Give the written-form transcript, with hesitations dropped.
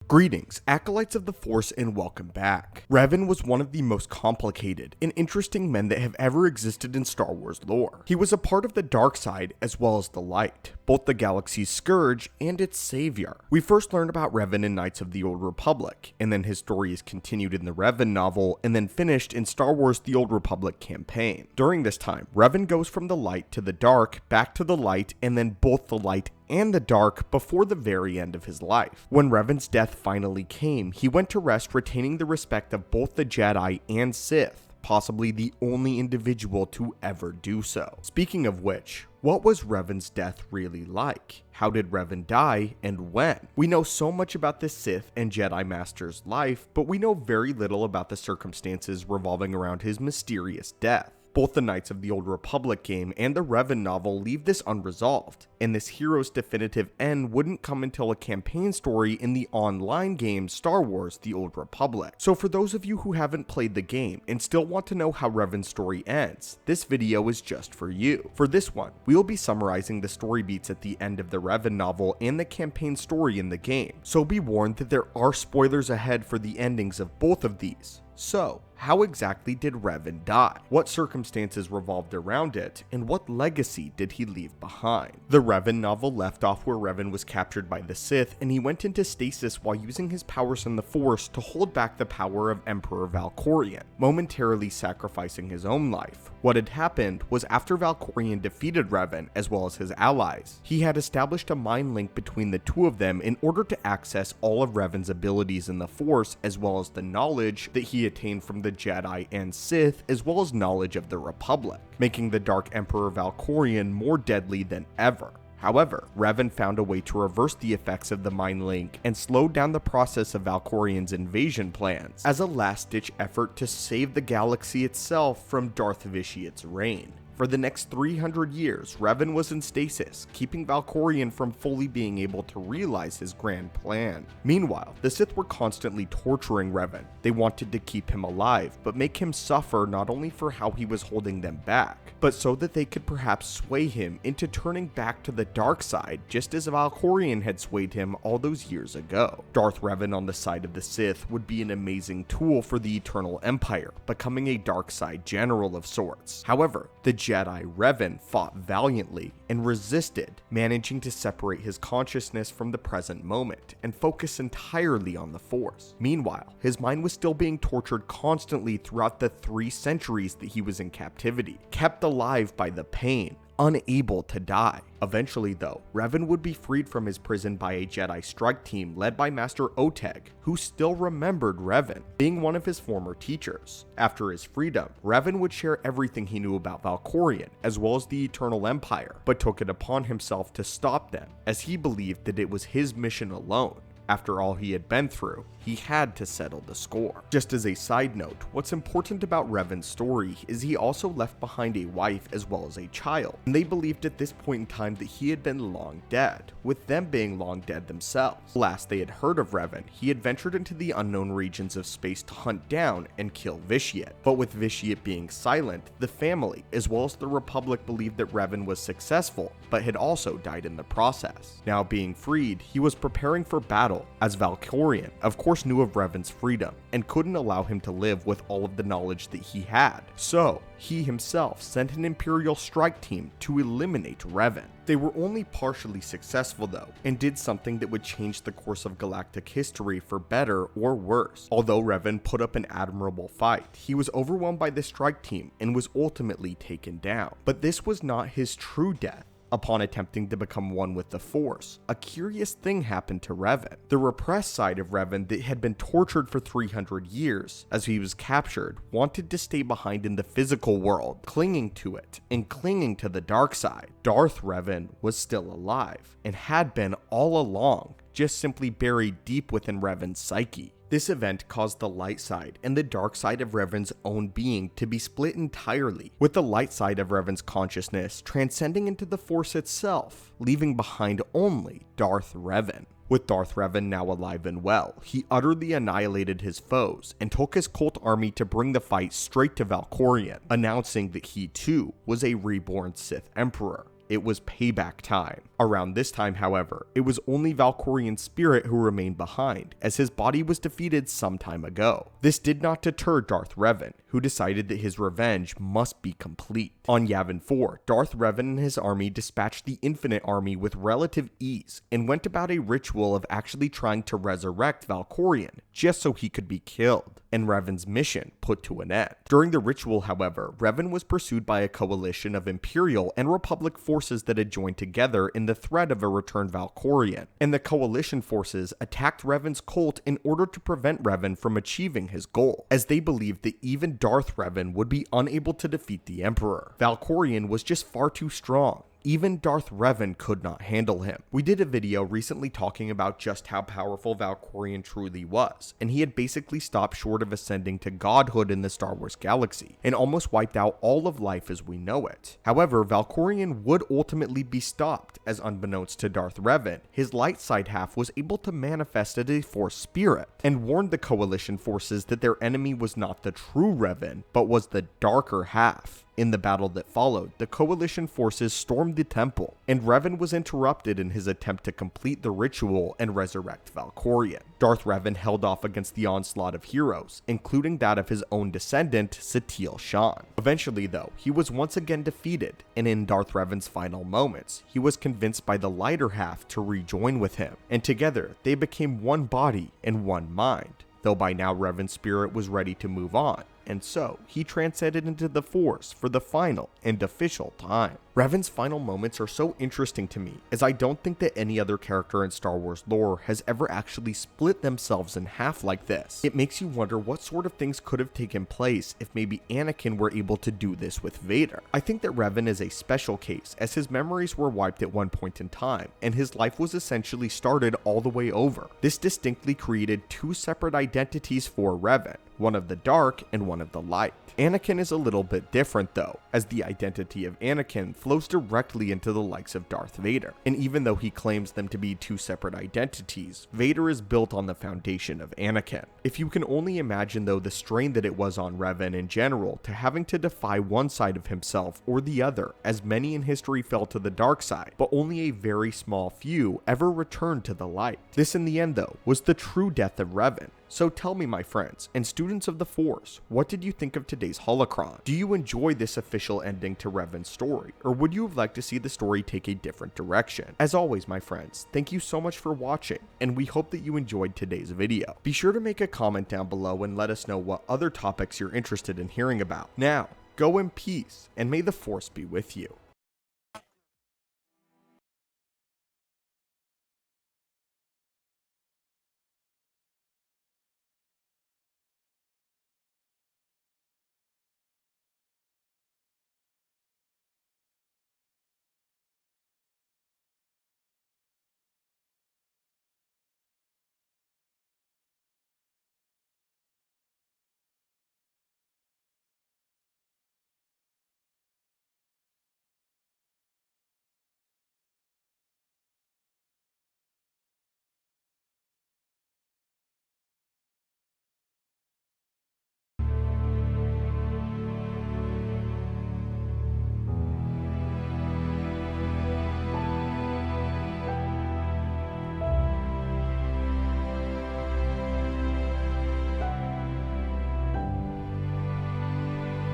Greetings, Acolytes of the Force, and welcome back. Revan was one of the most complicated and interesting men that have ever existed in Star Wars lore. He was a part of the dark side as well as the light, both the galaxy's scourge and its savior. We first learned about Revan in Knights of the Old Republic, and then his story is continued in the Revan novel, and then finished in Star Wars The Old Republic campaign. During this time, Revan goes from the light to the dark, back to the light, and then both the light and the dark before the very end of his life. When Revan's death finally came, he went to rest retaining the respect of both the Jedi and Sith, possibly the only individual to ever do so. Speaking of which, what was Revan's death really like? How did Revan die, and when? We know so much about the Sith and Jedi Master's life, but we know very little about the circumstances revolving around his mysterious death. Both the Knights of the Old Republic game and the Revan novel leave this unresolved, and this hero's definitive end wouldn't come until a campaign story in the online game Star Wars The Old Republic. So for those of you who haven't played the game and still want to know how Revan's story ends, this video is just for you. For this one, we will be summarizing the story beats at the end of the Revan novel and the campaign story in the game, so be warned that there are spoilers ahead for the endings of both of these. So, how exactly did Revan die? What circumstances revolved around it, and what legacy did he leave behind? The Revan novel left off where Revan was captured by the Sith, and he went into stasis while using his powers in the Force to hold back the power of Emperor Valkorion, momentarily sacrificing his own life. What had happened was after Valkorion defeated Revan, as well as his allies, he had established a mind link between the two of them in order to access all of Revan's abilities in the Force, as well as the knowledge that he attained from the Jedi and Sith, as well as knowledge of the Republic, making the Dark Emperor Valkorion more deadly than ever. However, Revan found a way to reverse the effects of the mind link and slowed down the process of Valkorion's invasion plans as a last-ditch effort to save the galaxy itself from Darth Vitiat's reign. For the next 300 years, Revan was in stasis, keeping Valkorion from fully being able to realize his grand plan. Meanwhile, the Sith were constantly torturing Revan. They wanted to keep him alive, but make him suffer not only for how he was holding them back, but so that they could perhaps sway him into turning back to the dark side, just as Valkorion had swayed him all those years ago. Darth Revan on the side of the Sith would be an amazing tool for the Eternal Empire, becoming a dark side general of sorts. However, the Jedi Revan fought valiantly and resisted, managing to separate his consciousness from the present moment and focus entirely on the Force. Meanwhile, his mind was still being tortured constantly throughout the 3 centuries that he was in captivity, kept alive by the pain, unable to die. Eventually though, Revan would be freed from his prison by a Jedi strike team led by Master Oteg, who still remembered Revan, being one of his former teachers. After his freedom, Revan would share everything he knew about Valkorion, as well as the Eternal Empire, but took it upon himself to stop them, as he believed that it was his mission alone. After all he had been through, he had to settle the score. Just as a side note, what's important about Revan's story is he also left behind a wife as well as a child, and they believed at this point in time that he had been long dead, with them being long dead themselves. Last they had heard of Revan, he had ventured into the unknown regions of space to hunt down and kill Vitiat. But with Vitiat being silent, the family, as well as the Republic, believed that Revan was successful, but had also died in the process. Now being freed, he was preparing for battle, as Valkorion, of course, knew of Revan's freedom and couldn't allow him to live with all of the knowledge that he had. So, he himself sent an Imperial strike team to eliminate Revan. They were only partially successful though, and did something that would change the course of galactic history for better or worse. Although Revan put up an admirable fight, he was overwhelmed by the strike team and was ultimately taken down. But this was not his true death. Upon attempting to become one with the Force, a curious thing happened to Revan. The repressed side of Revan that had been tortured for 300 years as he was captured wanted to stay behind in the physical world, clinging to it and clinging to the dark side. Darth Revan was still alive and had been all along, just simply buried deep within Revan's psyche. This event caused the light side and the dark side of Revan's own being to be split entirely, with the light side of Revan's consciousness transcending into the Force itself, leaving behind only Darth Revan. With Darth Revan now alive and well, he utterly annihilated his foes and took his cult army to bring the fight straight to Valkorion, announcing that he too was a reborn Sith Emperor. It was payback time. Around this time, however, it was only Valkorian's spirit who remained behind, as his body was defeated some time ago. This did not deter Darth Revan, who decided that his revenge must be complete. On Yavin 4, Darth Revan and his army dispatched the Infinite Army with relative ease and went about a ritual of actually trying to resurrect Valkorian, just so he could be killed, and Revan's mission put to an end. During the ritual, however, Revan was pursued by a coalition of Imperial and Republic forces that had joined together in the threat of a returned Valkorian, and the coalition forces attacked Revan's cult in order to prevent Revan from achieving his goal, as they believed that even Darth Revan would be unable to defeat the Emperor. Valkorian was just far too strong. Even Darth Revan could not handle him. We did a video recently talking about just how powerful Valkorian truly was, and he had basically stopped short of ascending to godhood in the Star Wars galaxy, and almost wiped out all of life as we know it. However, Valkorian would ultimately be stopped, as unbeknownst to Darth Revan, his light side half was able to manifest as a Force spirit, and warned the coalition forces that their enemy was not the true Revan, but was the darker half. In the battle that followed, the coalition forces stormed the temple, and Revan was interrupted in his attempt to complete the ritual and resurrect Valkorian. Darth Revan held off against the onslaught of heroes, including that of his own descendant, Satele Shan. Eventually though, he was once again defeated, and in Darth Revan's final moments, he was convinced by the lighter half to rejoin with him, and together they became one body and one mind, though by now Revan's spirit was ready to move on, and so he transcended into the Force for the final and official time. Revan's final moments are so interesting to me, as I don't think that any other character in Star Wars lore has ever actually split themselves in half like this. It makes you wonder what sort of things could have taken place if maybe Anakin were able to do this with Vader. I think that Revan is a special case, as his memories were wiped at one point in time, and his life was essentially started all the way over. This distinctly created two separate identities for Revan, one of the dark and one of the light. Anakin is a little bit different though, as the identity of Anakin flows directly into the likes of Darth Vader, and even though he claims them to be two separate identities, Vader is built on the foundation of Anakin. If you can only imagine though the strain that it was on Revan in general to having to defy one side of himself or the other, as many in history fell to the dark side, but only a very small few ever returned to the light. This in the end though was the true death of Revan. So tell me, my friends and students of the Force, what did you think of today's holocron? Do you enjoy this official ending to Revan's story, or would you have liked to see the story take a different direction? As always, my friends, thank you so much for watching, and we hope that you enjoyed today's video. Be sure to make a comment down below and let us know what other topics you're interested in hearing about. Now, go in peace, and may the Force be with you.